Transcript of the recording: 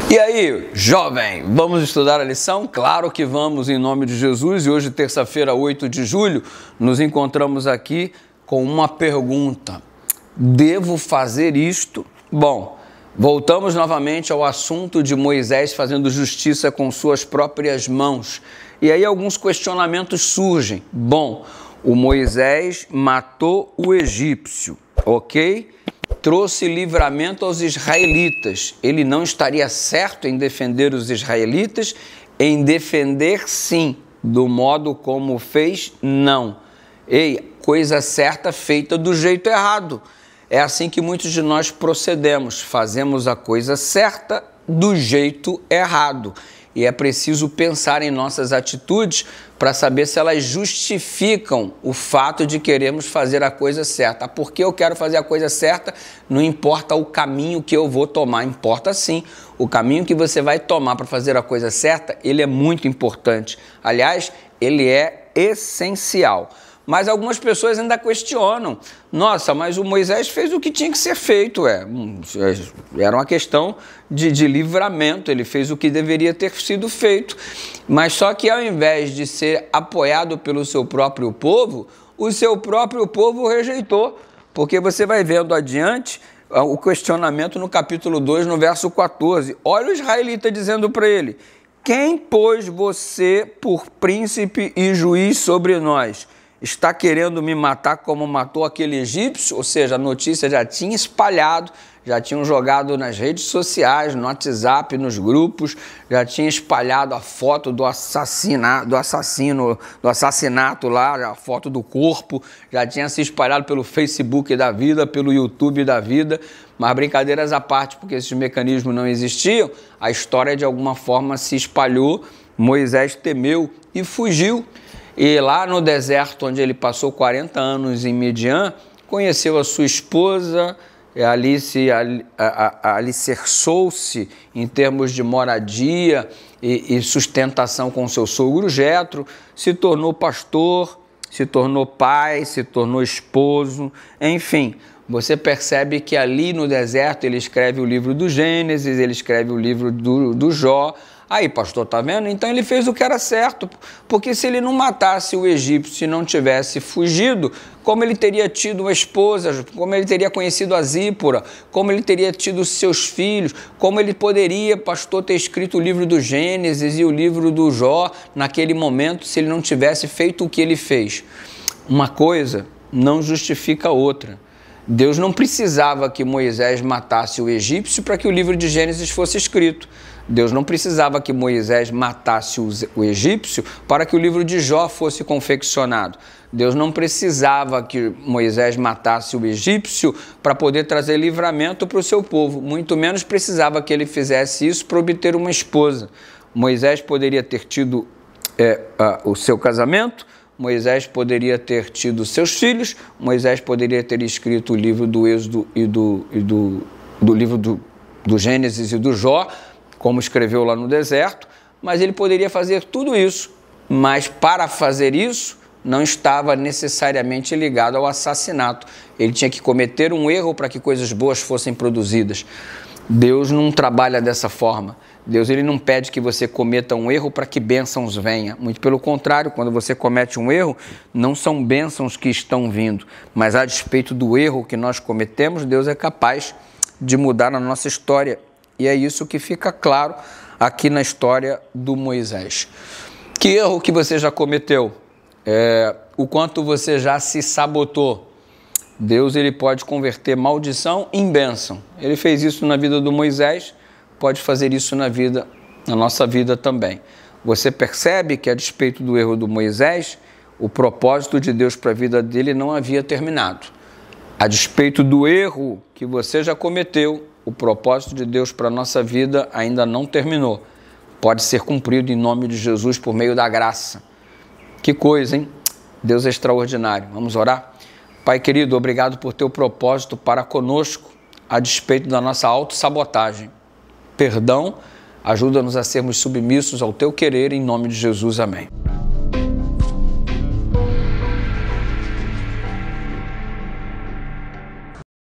E aí, jovem, vamos estudar a lição? Claro que vamos, em nome de Jesus. E hoje, terça-feira, 8 de julho, nos encontramos aqui com uma pergunta. Devo fazer isto? Bom, voltamos novamente ao assunto de Moisés fazendo justiça com suas próprias mãos. E aí alguns questionamentos surgem. Bom, o Moisés matou o egípcio, ok? Trouxe livramento aos israelitas. Ele não estaria certo em defender os israelitas? Em defender, sim. Do modo como fez, não. Ei, coisa certa feita do jeito errado. É assim que muitos de nós procedemos. Fazemos a coisa certa do jeito errado. E é preciso pensar em nossas atitudes para saber se elas justificam o fato de queremos fazer a coisa certa. Porque eu quero fazer a coisa certa, não importa o caminho que eu vou tomar, importa sim. O caminho que você vai tomar para fazer a coisa certa, ele é muito importante. Aliás, ele é essencial. Mas algumas pessoas ainda questionam. Nossa, mas o Moisés fez o que tinha que ser feito. Era uma questão de livramento, ele fez o que deveria ter sido feito. Mas só que ao invés de ser apoiado pelo seu próprio povo, o seu próprio povo rejeitou. Porque você vai vendo adiante o questionamento no capítulo 2, no verso 14. Olha o israelita dizendo para ele: quem pôs você por príncipe e juiz sobre nós? Está querendo me matar como matou aquele egípcio? Ou seja, a notícia já tinha espalhado, já tinham jogado nas redes sociais, no WhatsApp, nos grupos, já tinha espalhado a foto do assassinato lá, a foto do corpo, já tinha se espalhado pelo Facebook da vida, pelo YouTube da vida. Mas brincadeiras à parte, porque esses mecanismos não existiam, a história de alguma forma se espalhou, Moisés temeu e fugiu. E lá no deserto, onde ele passou 40 anos em Midian, conheceu a sua esposa, ali alicerçou-se em termos de moradia e sustentação com seu sogro Jetro, se tornou pastor, se tornou pai, se tornou esposo, enfim. Você percebe que ali no deserto ele escreve o livro do Gênesis, ele escreve o livro do Jó. Aí, pastor, tá vendo? Então ele fez o que era certo, porque se ele não matasse o egípcio, se não tivesse fugido, como ele teria tido uma esposa, como ele teria conhecido a Zípora, como ele teria tido seus filhos, como ele poderia, pastor, ter escrito o livro do Gênesis e o livro do Jó naquele momento, se ele não tivesse feito o que ele fez. Uma coisa não justifica a outra. Deus não precisava que Moisés matasse o egípcio para que o livro de Gênesis fosse escrito. Deus não precisava que Moisés matasse o egípcio para que o livro de Jó fosse confeccionado. Deus não precisava que Moisés matasse o egípcio para poder trazer livramento para o seu povo. Muito menos precisava que ele fizesse isso para obter uma esposa. Moisés poderia ter tido o seu casamento, Moisés poderia ter tido seus filhos, Moisés poderia ter escrito o livro do Êxodo e do livro do Gênesis e do Jó, como escreveu lá no deserto, mas ele poderia fazer tudo isso, mas para fazer isso não estava necessariamente ligado ao assassinato. Ele tinha que cometer um erro para que coisas boas fossem produzidas. Deus não trabalha dessa forma. Deus ele não pede que você cometa um erro para que bênçãos venham. Muito pelo contrário, quando você comete um erro, não são bênçãos que estão vindo, mas a despeito do erro que nós cometemos, Deus é capaz de mudar a nossa história. E é isso que fica claro aqui na história do Moisés. Que erro que você já cometeu? O quanto você já se sabotou? Deus ele pode converter maldição em bênção. Ele fez isso na vida do Moisés, pode fazer isso na nossa vida também. Você percebe que a despeito do erro do Moisés, o propósito de Deus para a vida dele não havia terminado. A despeito do erro que você já cometeu, o propósito de Deus para a nossa vida ainda não terminou. Pode ser cumprido em nome de Jesus por meio da graça. Que coisa, hein? Deus é extraordinário. Vamos orar? Pai querido, obrigado por teu propósito para conosco, a despeito da nossa autossabotagem. Perdão, ajuda-nos a sermos submissos ao teu querer, em nome de Jesus. Amém.